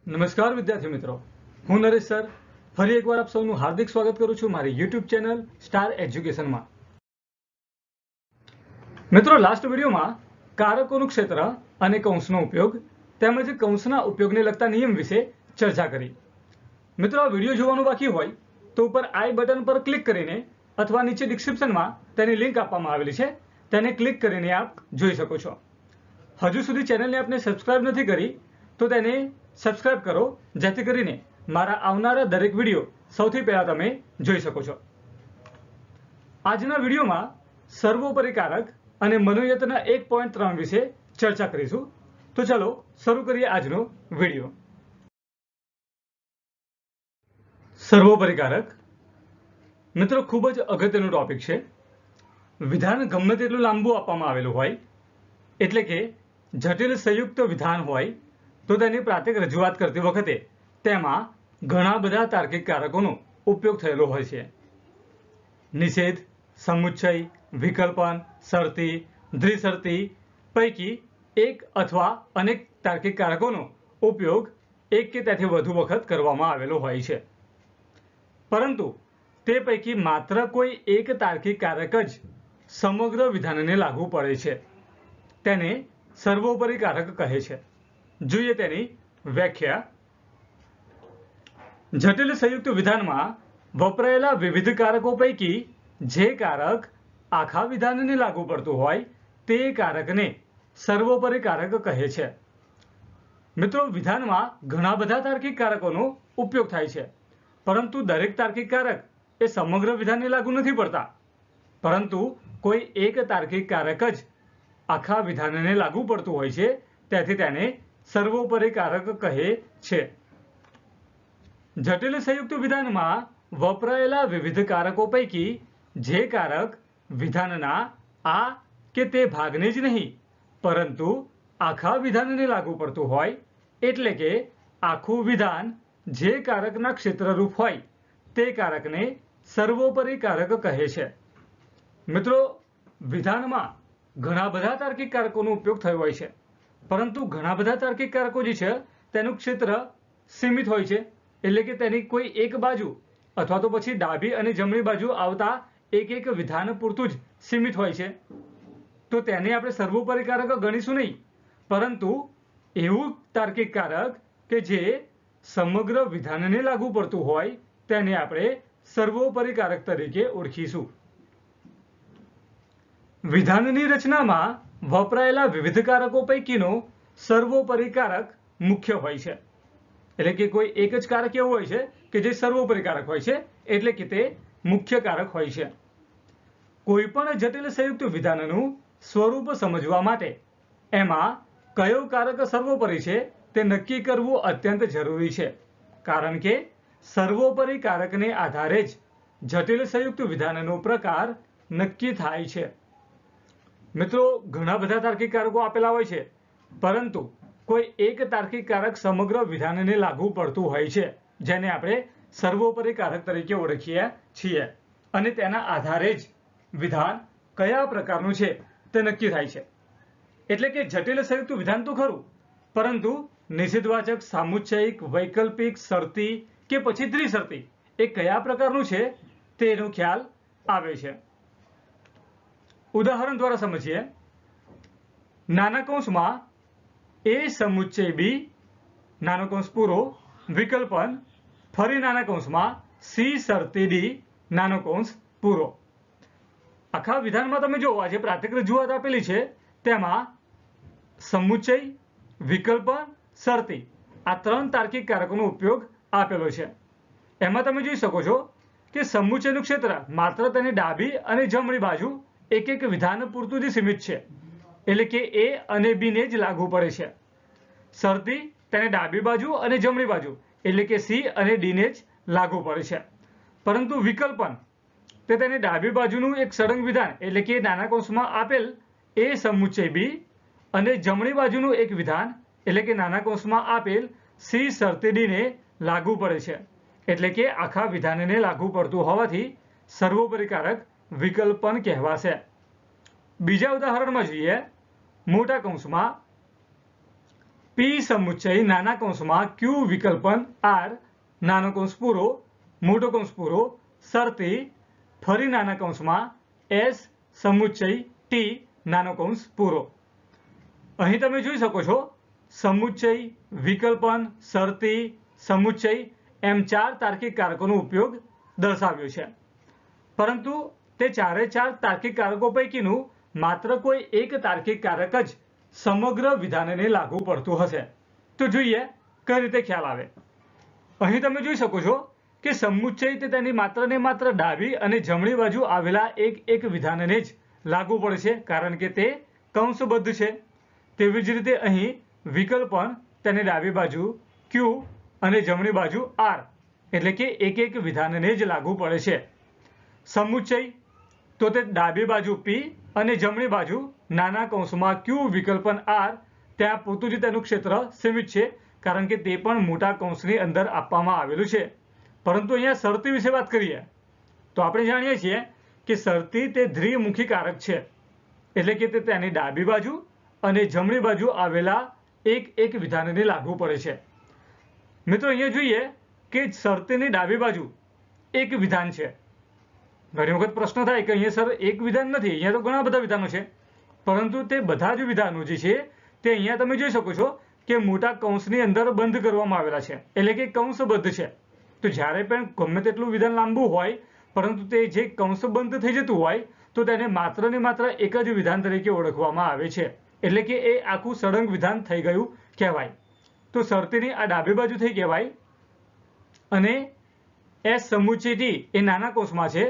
નમસ્કાર વિદ્યાર્થી મિત્રો, હું નરેશ સર ફરી એકવાર આપ સૌનું હાર્દિક સ્વાગત કરું છું મારી યુટ્યુબ ચેનલ સ્ટાર એજ્યુકેશનમાં. મિત્રો, લાસ્ટ વિડીયોમાં કારકોનું ક્ષેત્ર અને કૌંસનો ઉપયોગ તેમજ કૌંસના ઉપયોગને લગતા નિયમ વિશે ચર્ચા કરી. મિત્રો, આ વિડીયો જોવાનું બાકી હોય તો ઉપર આઈ બટન પર ક્લિક કરીને અથવા નીચે ડિસ્ક્રિપ્શનમાં તેની લિંક આપવામાં આવેલી છે, તેને ક્લિક કરીને આપ જોઈ શકો છો. હજુ સુધી ચેનલને આપને સબસ્ક્રાઇબ નથી કરી તો તેને સબસ્ક્રાઇબ કરો, જેથી કરીને મારા આવનારા દરેક વિડીયો સૌથી પહેલા તમે જોઈ શકો છો. આજના વિડીયોમાં સર્વોપરી કારક અને મનોયતના 1.3 વિશે ચર્ચા કરીશું. તો ચાલો શરૂ કરીએ આજનો વિડીયો. સર્વોપરી કારક મિત્રો ખૂબ જ અગત્યનો ટોપિક છે. વિધાન ગમે તેટલું લાંબુ આપવામાં આવેલું હોય, એટલે કે જટિલ સંયુક્ત વિધાન હોય તો તેની પ્રાથમિક રજૂઆત કરતી વખતે તેમાં ઘણા બધા તાર્કિક કારકોનો ઉપયોગ થયેલો હોય છે. નિષેધ, સમુચ્ચય, વિકલ્પન, શરતી, દ્વિશરતી પૈકી એક અથવા અનેક તાર્કિક કારકોનો ઉપયોગ એક કે તેથી વધુ વખત કરવામાં આવેલો હોય છે. પરંતુ તે પૈકી માત્ર કોઈ એક તાર્કિક કારક જ સમગ્ર વિધાનને લાગુ પડે છે. તેને સર્વોપરી કારક કહે છે. જોઈએ તેની વ્યાખ્યા. જટિલ સંયુક્ત વિધાનમાં વપરાયેલા વિવિધ કારકો પૈકી જે કારક આખા વિધાનને લાગુ પડતું હોય તે કારકને સર્વોપરી કારક કહે છે. મિત્રો, વિધાનમાં ઘણા બધા તાર્કિક કારકોનો ઉપયોગ થાય છે, પરંતુ દરેક તાર્કિક કારક એ સમગ્ર વિધાનને લાગુ નથી પડતા, પરંતુ કોઈ એક તાર્કિક કારક જ આખા વિધાનને લાગુ પડતું હોય છે, તેથી તેને સર્વોપરી કારક કહે છે. જટિલ સંયુક્ત વિધાનમાં વપરાયેલા વિવિધ કારકો પૈકી જે કારક વિધાનના આ કે તે ભાગને જ નહીં પરંતુ આખા વિધાનને લાગુ પડતું હોય, એટલે કે આખું વિધાન જે કારકના ક્ષેત્રરૂપ હોય તે કારકને સર્વોપરી કારક કહે છે. મિત્રો, વિધાનમાં ઘણા બધા તાર્કિક કારકોનો ઉપયોગ થયો હોય છે, પરંતુ ઘણા બધા તાર્કિક કારકો જે છે તેનું ક્ષેત્ર સીમિત હોય છે, એટલે કે તેની કોઈ એક બાજુ અથવા તો પછી ડાબી અને જમણી બાજુ આવતા એક વિધાન પૂરતું જ સીમિત હોય છે. તો તેને આપણે સર્વોપરી કારક ગણીશું નહીં, પરંતુ એવું તાર્કિક કારક કે જે સમગ્ર વિધાનને લાગુ પડતું હોય તેને આપણે સર્વોપરી કારક તરીકે ઓળખીશું. વિધાનની રચનામાં વપરાયેલા વિવિધ કારકો પૈકીનો સર્વોપરી કારક મુખ્ય હોય છે. એટલે કે કોઈ એક જ કારક એવું હોય છે કે જે સર્વોપરી કારક હોય છે, એટલે કે તે મુખ્ય કારક હોય છે. કોઈ પણ જટિલ સંયુક્ત વિધાનનું સ્વરૂપ સમજવા માટે એમાં કયો કારક સર્વોપરી છે તે નક્કી કરવું અત્યંત જરૂરી છે, કારણ કે સર્વોપરી કારકને આધારે જ જટિલ સંયુક્ત વિધાનનો પ્રકાર નક્કી થાય છે. મિત્રો, ઘણા બધા તાર્કિક કારકો આપેલા હોય છે, પરંતુ કોઈ એક તાર્કિક કારક સમગ્ર વિધાનને લાગુ પડતું હોય છે, જેને આપણે સર્વોપરી કારક તરીકે ઓળખીએ છીએ, અને તેના આધારે જ વિધાન કયા પ્રકારનું છે તે નક્કી થાય છે. એટલે કે જટિલ સંયુક્ત વિધાન તો ખરું, પરંતુ નિષેધવાચક, સામુચ્ચયિક, વૈકલ્પિક, શરતી કે પછી દ્વિશરતી એ કયા પ્રકારનું છે તેનો ખ્યાલ આવે છે. ઉદાહરણ દ્વારા સમજીએ. નાના કૌંસમાં એ સમુચ્ચય બી નાનો કૌંસ પૂરો વિકલ્પન, ફરી નાના કૌંસમાં સી શરતી ડી નાનો કૌંસ પૂરો. આખા વિધાનમાં તમે જુઓ, આ જે પ્રાથમિક રજૂઆત આપેલી છે તેમાં સમુચ્ચય, વિકલ્પન, શરતી આ ત્રણ તાર્કિક કારકોનો ઉપયોગ આપેલો છે. એમાં તમે જોઈ શકો છો કે સમુચ્ચયનું ક્ષેત્ર માત્ર તેની ડાબી અને જમણી બાજુ એક વિધાન પૂરતું જ સીમિત છે, એટલે કે એ અને બી ને જ લાગુ પડે છે. શરતી તેને ડાબી બાજુ અને જમણી બાજુ એટલે કે સી અને ડી ને જ લાગુ પડે છે. પરંતુ વિકલ્પન તે તેની ડાબી બાજુનું એક સળંગ વિધાન એટલે કે નાના કૌંસમાં આપેલ એ સમુચ્ચય બી અને જમણી બાજુનું એક વિધાન એટલે કે નાના કૌંસમાં આપેલ સી શરતી ડી ને લાગુ પડે છે. એટલે કે આખા વિધાનને લાગુ પડતું હોવાથી સર્વોપરી કારક વિકલ્પન કહેવાશે. બીજા ઉદાહરણમાં જોઈએ. મોટા કૌંસમાં પી સમુચ્ચય નાના કૌંસમાં ક્યુ વિકલ્પન આર નાનો કૌંસ પૂરો મોટો કૌંસ પૂરો શરતી ફરી નાના કૌંસમાં એસ સમુચ્ચય ટી નાનો કૌંસ પૂરો. અહીં તમે જોઈ શકો છો સમુચ્ચય, વિકલ્પન, શરતી, સમુચ્ચય એમ 4 તાર્કિક કારકોનો ઉપયોગ દર્શાવ્યો છે. પરંતુ તે ચારે 4 તાર્કિક કારકો પૈકીનું માત્ર કોઈ એક તાર્કિક કારક જ સમગ્ર વિધાનને લાગુ પડતું હશે. તો જોઈએ કઈ રીતે ખ્યાલ આવે. અહીં તમે જોઈ શકો છો કે સમુચ્ચય તે તેની માત્ર ને માત્ર ડાબી અને જમણી બાજુ આવેલા એક વિધાનને જ લાગુ પડે છે, કારણ કે તે કૌંસબદ્ધ છે. તેવી જ રીતે અહીં વિકલ્પન તેની ડાબી બાજુ ક્યુ અને જમણી બાજુ આર એટલે કે એક વિધાનને જ લાગુ પડે છે. સમુચ્ચય તો તે ડાબી બાજુ પી અને જમણી બાજુ નાના કૌંસમાં ક્યુ વિકલ્પન આર ત્યાં પૂરતું જ તેનું ક્ષેત્ર સીમિત છે, કારણ કે તે પણ મોટા કૌંસની અંદર આપવામાં આવેલું છે. પરંતુ અહીંયા શરતી વિશે વાત કરીએ તો આપણે જાણીએ છીએ કે શરતી તે દ્વિમુખી કારક છે, એટલે કે તે તેની ડાબી બાજુ અને જમણી બાજુ આવેલા એક વિધાનને લાગુ પડે છે. મિત્રો અહીંયા જોઈએ કે શરતીની ડાબી બાજુ એક વિધાન છે. ઘણી વખત પ્રશ્ન થાય કે અહીંયા સર એક વિધાન નથી, અહીંયા તો ઘણા બધા વિધાનો છે, પરંતુ તે બધા જ વિધાનો જે છે તે અહીંયા તમે જોઈ શકો છો કે મોટા કૌંસની અંદર બંધ કરવામાં આવેલા છે, એટલે કે કૌંસબદ્ધ છે. તો જ્યારે પણ ગમે તેટલું વિધાન લાંબુ હોય પરંતુ તે જે કૌંસબદ્ધ થઈ જતું હોય તો તેને માત્ર ને માત્ર એક જ વિધાન તરીકે ઓળખવામાં આવે છે, એટલે કે એ આખું સળંગ વિધાન થઈ ગયું કહેવાય. તો શરતીની આ ડાબી બાજુ થઈ કહેવાય અને એસ સમુચ્ચય ટી એ નાના કૌંસમાં છે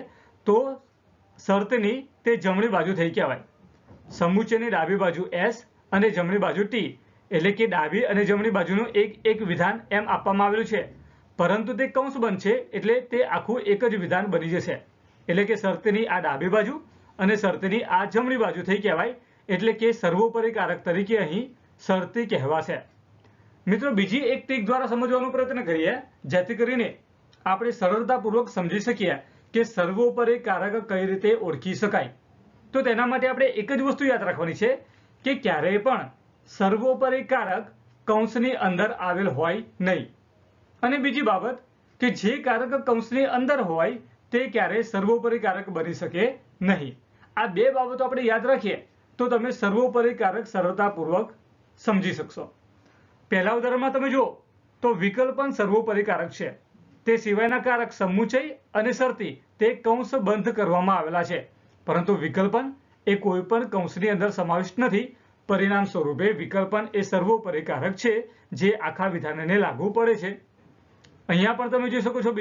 તો શરતીની તે જમણી બાજુ થઈ કહેવાય. સમુચ્ચયની ડાબી બાજુ એસ અને જમણી બાજુ ટી એટલે કે ડાબી અને જમણી બાજુનું એક વિધાન એમ આપવામાં આવેલું છે, પરંતુ તે કૌંસબંધ છે એટલે તે આખું એક જ વિધાન બની જશે. એટલે કે શરતીની આ ડાબી બાજુ અને શરતીની આ જમણી બાજુ થઈ કહેવાય, એટલે કે સર્વોપરી કારક તરીકે અહીં શરતી કહેવાશે. મિત્રો બીજી એક ટ્રીક દ્વારા સમજવાનો પ્રયત્ન કરીએ જેથી કરીને આપણે સરળતાપૂર્વક સમજી શકીએ કે સર્વોપરી કારક કઈ રીતે ઓળખી શકાય. તો તેના માટે આપણે એક જ વસ્તુ યાદ રાખવાની છે કે ક્યારેય પણ સર્વોપરી કારક કૌંસની અંદર આવેલ હોય નહીં. અને બીજી બાબત કે જે કારક કૌંસની અંદર હોય તે ક્યારેય સર્વોપરી કારક બની શકે નહીં. આ બે બાબતો આપણે યાદ રાખીએ તો તમે સર્વોપરી કારક સરળતાપૂર્વક સમજી શકશો. પહેલા ઉદાહરણમાં તમે જુઓ તો વિકલ્પન સર્વોપરી કારક છે. તે સિવાયના કારક સમુચ્ચય અને શરતી તે કૌંસ બંધ કરવામાં આવેલા છે, પરંતુ વિકલ્પન એ કોઈ પણ કૌંસની અંદર સમાવિષ્ટ નથી. પરિણામ સ્વરૂપે વિકલ્પન એ સર્વોપરી કારક છે જે આખા વિધાનને લાગુ પડે છે. અહીંયા પણ તમે જોઈ શકો છો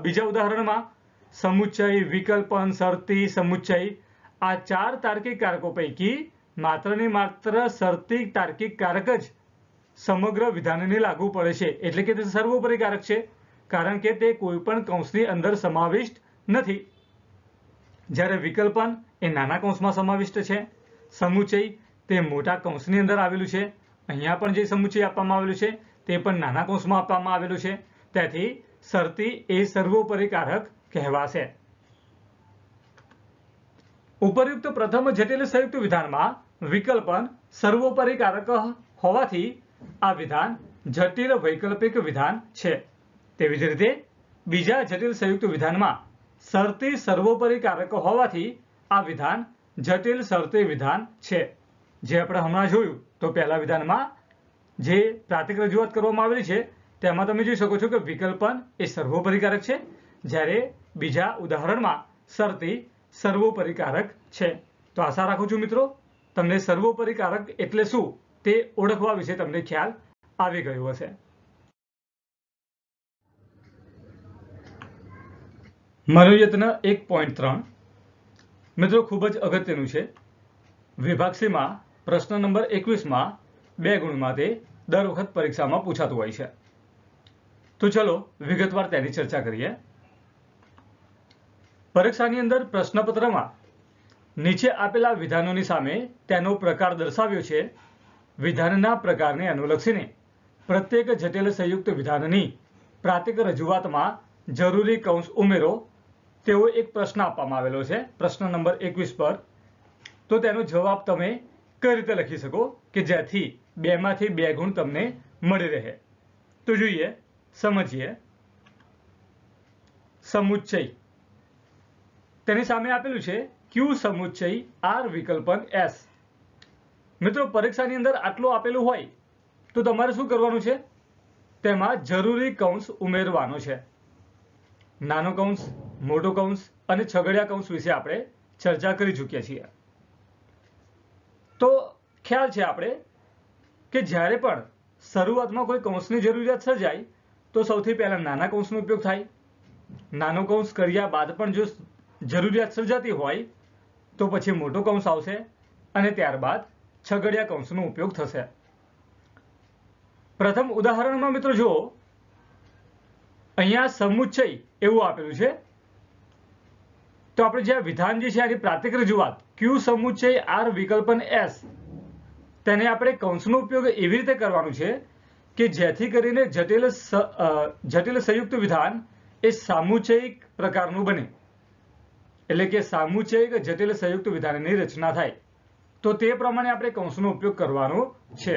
બીજા ઉદાહરણમાં સમુચ્ચય, વિકલ્પન, શરતી, સમુચ્ચય આ 4 તાર્કિક કારકો પૈકી માત્ર ને માત્ર શરતી તાર્કિક કારક જ સમગ્ર વિધાનને લાગુ પડે છે, એટલે કે તે સર્વોપરી કારક છે, કારણ કે તે કોઈ પણ કૌંસની અંદર સમાવિષ્ટ નથી. જ્યારે વિકલ્પન એ નાના કૌંસમાં સમાવિષ્ટ છે, સમુચ્ચય તે મોટા કૌંસની અંદર આવેલું છે, અહીંયા પણ જે સમુચ્ચય આપવામાં આવેલું છે તે પણ નાના કૌંસમાં આપવામાં આવેલું છે, તેથી શરતી એ સર્વોપરી કારક કહેવાશે. ઉપરયુક્ત પ્રથમ જટિલ સંયુક્ત વિધાનમાં વિકલ્પન સર્વોપરી કારક હોવાથી આ વિધાન જટિલ વૈકલ્પિક વિધાન છે. તેવી જ રીતે બીજા જટિલ સંયુક્ત વિધાનમાં શરતી સર્વોપરી કારક હોવાથી આ વિધાન જટિલ શરતી વિધાન છે. જે આપણે હમણાં જોયું તો પહેલા વિધાનમાં જે પ્રાતિક રજૂઆત કરવામાં આવેલી છે તેમાં તમે જોઈ શકો છો કે વિકલ્પન એ સર્વોપરી કારક છે, જ્યારે બીજા ઉદાહરણમાં શરતી સર્વોપરી કારક છે. તો આશા રાખું છું મિત્રો તમને સર્વોપરી કારક એટલે શું તે ઓળખવા વિશે તમને ખ્યાલ આવી ગયો હશે. મનોયત્ન 1.3 મિત્રો ખૂબ જ અગત્યનું છે. વિભાગ C માં પ્રશ્ન નંબર 21માં 2 ગુણમાં તે દર વખત પરીક્ષામાં પૂછાતું હોય છે. તો ચલો વિગતવાર તેની ચર્ચા કરીએ. પરીક્ષાની અંદર પ્રશ્નપત્રમાં નીચે આપેલા વિધાનોની સામે તેનો પ્રકાર દર્શાવ્યો છે. વિધાનના પ્રકારને અનુલક્ષીને પ્રત્યેક જટિલ સંયુક્ત વિધાનની પ્રાતિક રજૂઆતમાં જરૂરી કૌંસ ઉમેરો તેવો એક પ્રશ્ન આપવામાં આવેલો છે પ્રશ્ન નંબર 21 પર. તો તેનો જવાબ તમે કઈ રીતે લખી શકો કે જેથી બેમાંથી 2 ગુણ તમને મળી રહે. તો જોઈએ, સમજીએ. સમુચ્ચય, તેની સામે આપેલું છે ક્યુ સમુચ્ચય આર વિકલ્પન એસ. મિત્રો, પરીક્ષાની અંદર આટલું આપેલું હોય તો તમારે શું કરવાનું છે? તેમાં જરૂરી કૌંસ ઉમેરવાનો છે. નાનો કૌંસ, મોટો કૌંસ અને છગડિયા કૌંસ વિશે આપણે ચર્ચા કરી ચૂક્યા છીએ. તો ખ્યાલ છે આપણે કે જ્યારે પણ શરૂઆતમાં કોઈ કૌંસની જરૂરિયાત સર્જાય તો સૌથી પહેલા નાના કૌંસનો ઉપયોગ થાય. નાનો કૌંસ કર્યા બાદ પણ જો જરૂરિયાત સર્જાતી હોય તો પછી મોટો કૌંસ આવશે અને ત્યારબાદ છગડિયા કૌંસનો ઉપયોગ થશે. પ્રથમ ઉદાહરણમાં મિત્રો જુઓ, અહીંયા સમુચ્ચય એવું આપેલું છે. તો આપણે જે વિધાન જે છે આની પ્રાતિક રજૂઆત ક્યુ સમુચ્ચય આર વિકલ્પન એસ, તેને આપણે કૌંસનો ઉપયોગ એવી રીતે કરવાનું છે કે જેથી કરીને જટિલ સંયુક્ત વિધાન એ સામુચ્ચયિક પ્રકારનું બને. એટલે કે સામુચ્ચયિક જટિલ સંયુક્ત વિધાનની રચના થાય. તો તે પ્રમાણે આપણે કૌંસનો ઉપયોગ કરવાનો છે.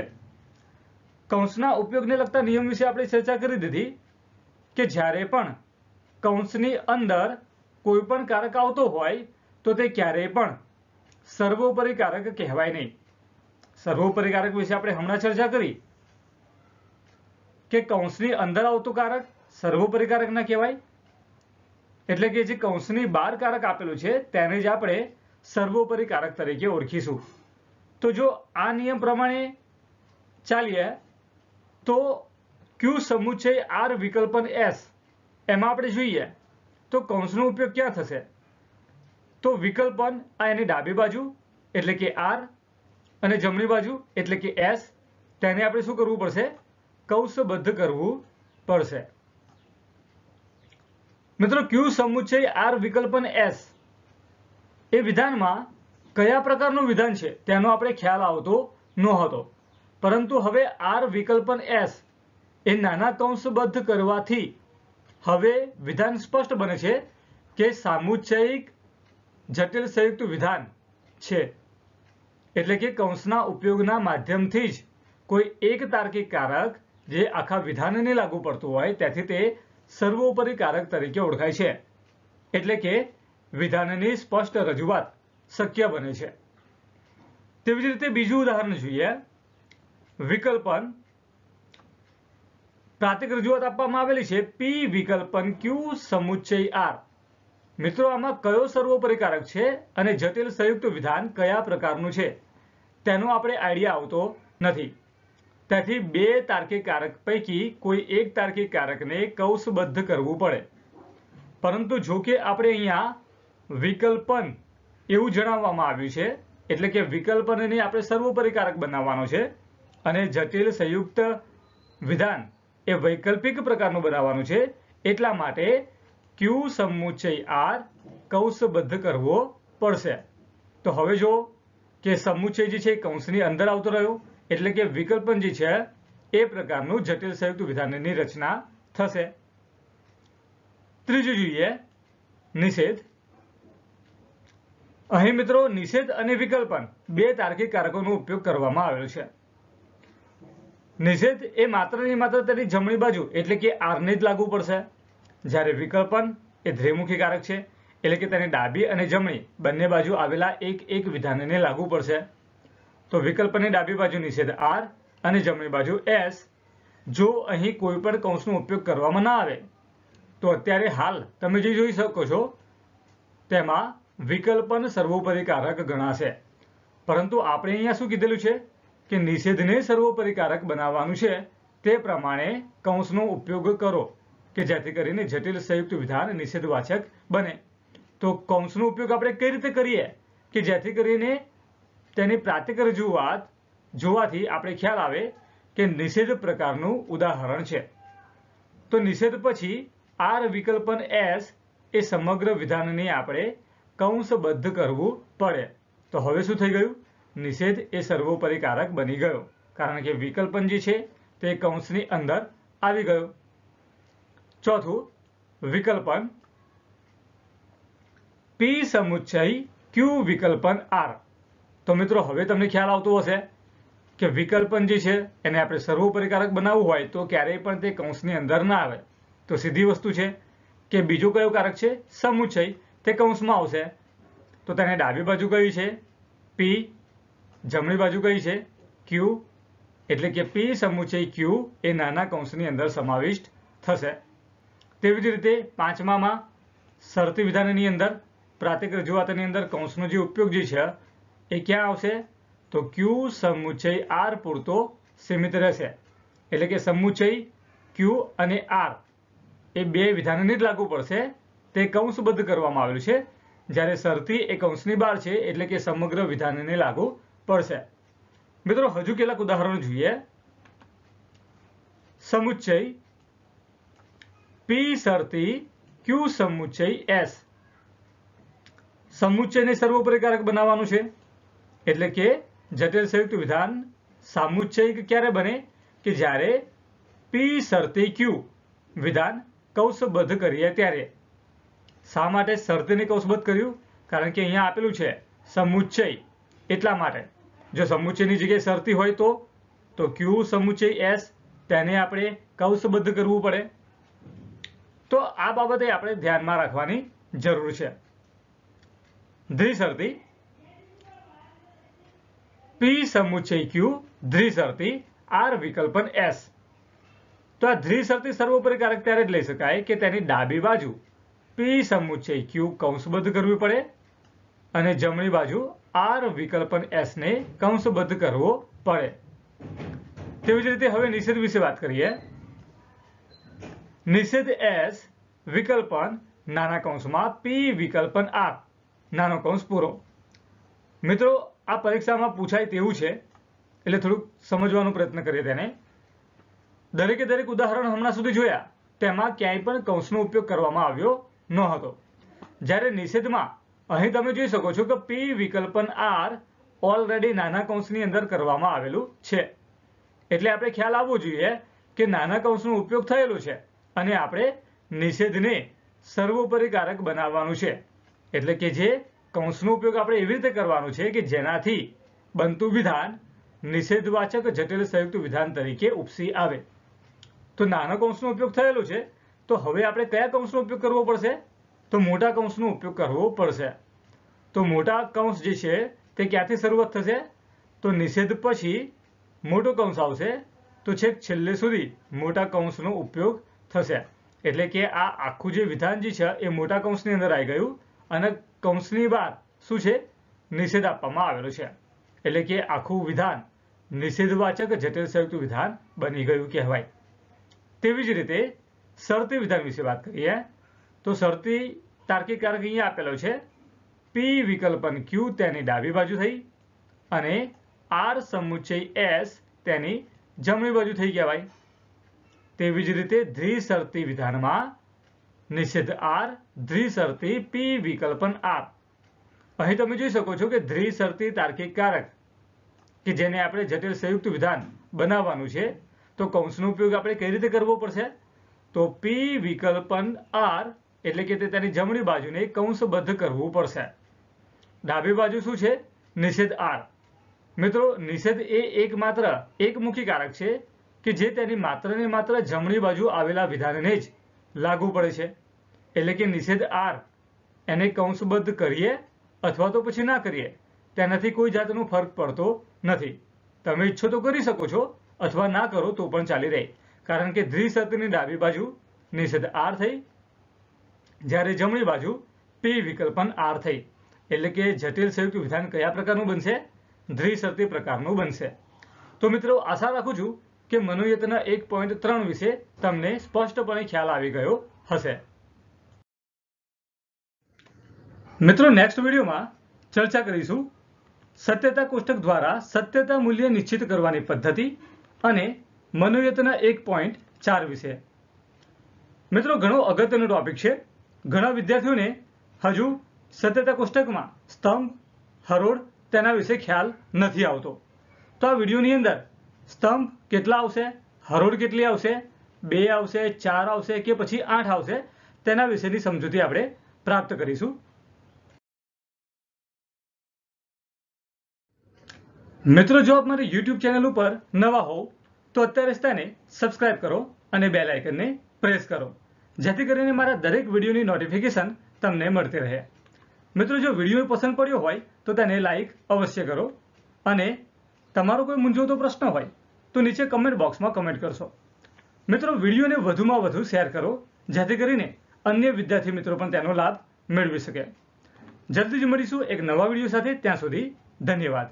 કૌંસના ઉપયોગને લગતા નિયમ વિશે આપણે ચર્ચા કરી દીધી કે જ્યારે પણ કૌંસની અંદર કોઈ પણ કારક આવતો હોય તો તે ક્યારેય પણ સર્વોપરી કારક કહેવાય નહીં. સર્વોપરી કારક વિશે આપણે હમણાં ચર્ચા કરી કે કૌંસની અંદર આવતું કારક સર્વોપરી કારક ના કહેવાય. એટલે કે જે કૌંસની બહાર કારક આપેલું છે તેને જ આપણે સર્વોપરી કારક તરીકે ઓળખીશું. તો જો આ નિયમ પ્રમાણે ચાલીએ તો ક્યુ સમુચ્ચય આર વિકલ્પન એસ એમાં આપણે જોઈએ તો કૌંસનો ઉપયોગ ક્યાં થશે? તો વિકલ્પન આ એની ડાબી બાજુ એટલે કે આર અને જમણી બાજુ એટલે કે એસ, તેને આપણે શું કરવું પડશે? કૌંસબદ્ધ કરવું પડશે. મિત્રો, ક્યુ સમુચ્ચય આર વિકલ્પન એસ એ વિધાનમાં કયા પ્રકારનું વિધાન છે તેનો આપણે ખ્યાલ આવતો નહોતો, પરંતુ હવે આર વિકલ્પન એસ એ નાના કૌંસબદ્ધ કરવાથી હવે વિધાન સ્પષ્ટ બને છે કે સામુચ્ચયિક જટિલ સંયુક્ત વિધાન છે. એટલે કે કૌંસના ઉપયોગના માધ્યમથી જ કોઈ એક તાર્કિક કારક જે આખા વિધાનને લાગુ પડતું હોય તેથી તે સર્વોપરી કારક તરીકે ઓળખાય છે. એટલે કે વિધાનની સ્પષ્ટ રજૂઆત શક્ય બને છે. તેવી જ રીતે બીજું ઉદાહરણ જોઈએ. વિકલ્પન પ્રાતિક રજૂઆત આપવામાં આવેલી છે પી વિકલ્પન ક્યુ સમુચ્ચય આર. મિત્રો, આમાં કયો સર્વોપરી કારક છે અને જટિલ સંયુક્ત વિધાન કયા પ્રકારનું છે તેનો આપણે આઈડિયા આવતો નથી. તેથી બે તાર્કિક કારક પૈકી કોઈ એક તાર્કિક કારકને કૌંસબદ્ધ કરવું પડે. પરંતુ જો કે આપણે અહીંયા વિકલ્પન એવું જણાવવામાં આવ્યું છે એટલે કે વિકલ્પનને આપણે સર્વોપરી કારક બનાવવાનો છે અને જટિલ સંયુક્ત વિધાન એ વૈકલ્પિક પ્રકારનું બનાવવાનું છે. એટલા માટે ક્યુ સમુચ્ચય આર કૌંસબદ્ધ કરવો પડશે. તો હવે જો કે સમુચ્ચય જે છે કૌંસની અંદર આવતો રહ્યો એટલે કે વિકલ્પન જે છે એ પ્રકારનું જટિલ સંયુક્ત વિધાનની રચના થશે. ત્રીજું જોઈએ, નિષેધ. અહીં મિત્રો નિષેધ અને વિકલ્પન બે તાર્કિક કારકોનો ઉપયોગ કરવામાં આવ્યો છે. નિષેધ એ માત્ર ને માત્ર તેની જમણી બાજુ એટલે કે આરને જ લાગુ પડશે, જ્યારે વિકલ્પન એ દ્વિમુખી કારક છે એટલે કે તેની ડાબી અને જમણી બંને બાજુ આવેલા એક વિધાનને લાગુ પડશે. તો વિકલ્પનની ડાબી બાજુ નિષેધ આર અને જમણી બાજુ એસ. જો અહીં કોઈ પણ કૌંસનો ઉપયોગ કરવામાં ના આવે તો અત્યારે હાલ તમે જે જોઈ શકો છો તેમાં વિકલ્પન સર્વોપરી કારક ગણાશે. પરંતુ આપણે અહીંયા શું કીધેલું છે કે નિષેધને સર્વોપરી કારક બનાવવાનું છે, તે પ્રમાણે કૌંસનો ઉપયોગ કરો કે જેથી કરીને જટિલ સંયુક્ત વિધાન નિષેધવાચક બને. તો કૌંસનો ઉપયોગ આપણે કઈ રીતે કરીએ કે જેથી કરીને તેની પ્રાતિક રજૂઆત જોવાથી આપણે ખ્યાલ આવે કે નિષેધ પ્રકારનું ઉદાહરણ છે. તો નિષેધ પછી આર વિકલ્પન એસ એ સમગ્ર વિધાનને આપણે કૌંસબદ્ધ કરવું પડે. તો હવે શું થઈ ગયું? નિષેધ એ સર્વોપરી કારક બની ગયો, કારણ કે વિકલ્પન જે છે તે કૌંસની અંદર આવી ગયો. ચોથું, વિકલ્પન પી સમુચ્ચય ક્યુ વિકલ્પન આર. તો મિત્રો હવે તમને ખ્યાલ આવતો હશે કે વિકલ્પન જે છે એને આપણે સર્વોપરી કારક બનાવવું હોય તો ક્યારેય પણ તે કૌંસની અંદર ના આવે. તો સીધી વસ્તુ છે કે બીજો કયો કારક છે? સમુચ્ચય. તે કૌંસમાં આવશે. તો તેને ડાબી બાજુ કઈ છે? P. જમણી બાજુ કઈ છે? Q. એટલે કે P સમુચ્ચય Q એ નાના કૌંસની અંદર સમાવિષ્ટ થશે. તેવી જ રીતે પાંચમામાં શરતી વિધાનની અંદર પ્રાતિક રજૂઆતની અંદર કૌંસનો જે ઉપયોગ જે છે એ ક્યાં આવશે? તો Q સમુચ્ચય R પૂરતો સીમિત રહેશે. એટલે કે સમુચ્ચય Q અને R એ બે વિધાનને જ લાગુ પડશે. તે કૌંસબદ્ધ કરવામાં આવેલું છે. જ્યારે શરતી એ કૌંસની બહાર છે એટલે કે સમગ્ર વિધાનને લાગુ પડશે. મિત્રો હજુ કેટલાક ઉદાહરણો જોઈએ. સમુચ્ચય P શરતી Q સમુચ્ચય S. સમુચ્ચયને સર્વોપરી કારક બનાવવાનું છે એટલે કે જટિલ સંયુક્ત વિધાન સામુચ્ચયિક ક્યારે બને? કે જ્યારે P શરતી Q વિધાન કૌંસબદ્ધ કરીએ ત્યારે. શા માટે શરતીને કૌંસબદ્ધ કર્યું? કારણ કે અહીંયા આપેલું છે સમુચ્ચય, એટલા માટે. જો સમુચ્ચયની જગ્યાએ શરતી હોય તો Q સમુચ્ચય S તેને આપણે કૌંસબદ્ધ કરવું પડે. તો આ બાબતે આપણે ધ્યાનમાં રાખવાની જરૂર છે. દ્વિશરતી P સમુચ્ચય Q દ્વિશરતી R વિકલ્પન S. તો આ દ્વિશરતી સર્વોપરી કારક ત્યારે જ લઈ શકાય કે તેની ડાબી બાજુ P સમુચ્ચય Q કૌંસબદ્ધ કરવી પડે અને જમણી બાજુ R વિકલ્પન S ને કૌંસબદ્ધ કરવો પડે. તેવી જ રીતે હવે નિષેધ વિશે વાત કરીએ. નિષેધ S વિકલ્પન નાના કૌંસમાં P વિકલ્પન R નાનો કૌંસ પૂરો. મિત્રો આ પરીક્ષામાં પૂછાય તેવું છે એટલે થોડુંક સમજવાનો પ્રયત્ન કરીએ તેને. દરેકે દરેક ઉદાહરણ હમણાં સુધી જોયા તેમાં ક્યાંય પણ કૌંસનો ઉપયોગ કરવામાં આવ્યો ન હતો. જ્યારે નિષેધમાં અહીં તમે જોઈ શકો છો કે P વિકલ્પન R ઓલરેડી નાના કૌંસની અંદર કરવામાં આવેલું છે. એટલે આપણે ખ્યાલ આવવો જોઈએ કે નાના કૌંસનો ઉપયોગ થયેલો છે અને આપણે નિષેધને સર્વોપરી કારક બનાવવાનું છે. એટલે કે જે કૌંસનો ઉપયોગ આપણે એવી રીતે કરવાનો છે કે જેનાથી બનતું વિધાન નિષેધવાચક જટિલ સંયુક્ત વિધાન તરીકે ઉપસી આવે. તો નાના કૌંસનો ઉપયોગ થયેલો છે તો હવે આપણે કયા કૌંસનો ઉપયોગ કરવો પડશે? તો મોટા કૌંસનો ઉપયોગ કરવો પડશે. તો મોટા કૌંસ જે છે તે ક્યાંથી શરૂઆત થશે? તો નિષેધ પછી મોટો કૌંસ આવશે તો છેક છેલ્લે સુધી મોટા કૌંસનો ઉપયોગ થશે. એટલે કે આ આખું જે વિધાન જે છે એ મોટા કૌંસની અંદર આવી ગયું અને કૌંસની બહાર શું છે? નિષેધ આપવામાં આવેલો છે. એટલે કે આખું વિધાન નિષેધવાચક જટિલ સંયુક્ત વિધાન બની ગયું કહેવાય. તેવી જ રીતે શરતી વિધાન વિશે વાત કરીએ તો શરતી તાર્કિક કારક અહીંયા આપેલો છે P વિકલ્પન Q તેની ડાબી બાજુ થઈ અને R સમુચ્ચય S તેની જમણી બાજુ થઈ કહેવાય. તેવી જ રીતે દ્વિશરતી વિધાનમાં નિષેધ R દ્વિશરતી P વિકલ્પન R. અહીં તમે જોઈ શકો છો કે દ્વિશરતી તાર્કિક કારક કે જેને આપણે જટિલ સંયુક્ત વિધાન બનાવવાનું છે તો કૌંસનો ઉપયોગ આપણે કઈ રીતે કરવો પડશે? તો P વિકલ્પન R એટલે કે તેની જમણી બાજુને કૌંસબદ્ધ કરવું પડશે. ડાબી બાજુ શું છે? નિષેધ R. મિત્રો નિષેધ એ એકમાત્ર એકમુખી કારક છે કે જે તેની માત્ર ને માત્ર જમણી બાજુ આવેલા વિધાનને જ લાગુ પડે છે. એટલે કે નિષેધ R એને કૌંસબદ્ધ કરીએ અથવા તો પછી ના કરીએ તેનાથી કોઈ જાતનો ફરક પડતો નથી. તમે ઈચ્છો તો કરી શકો છો અથવા ના કરો તો પણ ચાલી રહે. કારણ કે દ્વિશરતીની ડાબી બાજુ નિષેધ R થઈ જ્યારે જમણી બાજુ P વિકલ્પન R થઈ. એટલે કે જટિલ સંયુક્ત વિધાન કયા પ્રકારનું બનશે? દ્વિશરતી પ્રકારનું બનશે. તો મિત્રો આશા રાખું છું કે મનોયતના 1.3 વિશે તમને સ્પષ્ટપણે ખ્યાલ આવી ગયો હશે. મિત્રો નેક્સ્ટ વિડીયોમાં ચર્ચા કરીશું સત્યતા કોષ્ટક દ્વારા સત્યતા મૂલ્ય નિશ્ચિત કરવાની પદ્ધતિ અને મનોયતના 1.4 વિશે. મિત્રો ઘણો અગત્યનો ટોપિક છે. ઘણા વિદ્યાર્થીઓને હજુ સત્યતા કોષ્ટકમાં સ્તંભ, હરોળ તેના વિશે ખ્યાલ નથી આવતો. તો આ વિડીયોની અંદર સ્તંભ કેટલા આવશે, હરોળ કેટલી આવશે, 2 આવશે, 4 આવશે કે પછી 8 આવશે તેના વિશેની સમજૂતી આપણે પ્રાપ્ત કરીશું. મિત્રો, જો આપ મારી YouTube ચેનલ ઉપર નવા હો તો અત્યારે જ તેને સબસ્ક્રાઇબ કરો અને બેલ આઇકનને પ્રેસ કરો, જેથી કરીને મારા દરેક વિડીયોની નોટિફિકેશન તમને મળતી રહે. મિત્રો, જો વિડીયો પસંદ પડ્યો હોય તો તેને લાઈક અવશ્ય કરો અને તમારો કોઈ મૂંઝવતો પ્રશ્ન હોય તો નીચે કમેન્ટ બોક્સમાં કમેન્ટ કરશો. મિત્રો, વિડીયોને વધુમાં વધુ શેર કરો, જેથી કરીને અન્ય વિદ્યાર્થી મિત્રો પણ તેનો લાભ મેળવી શકે. જલ્દી જ મળીશું એક નવા વિડીયો સાથે. ત્યાં સુધી ધન્યવાદ.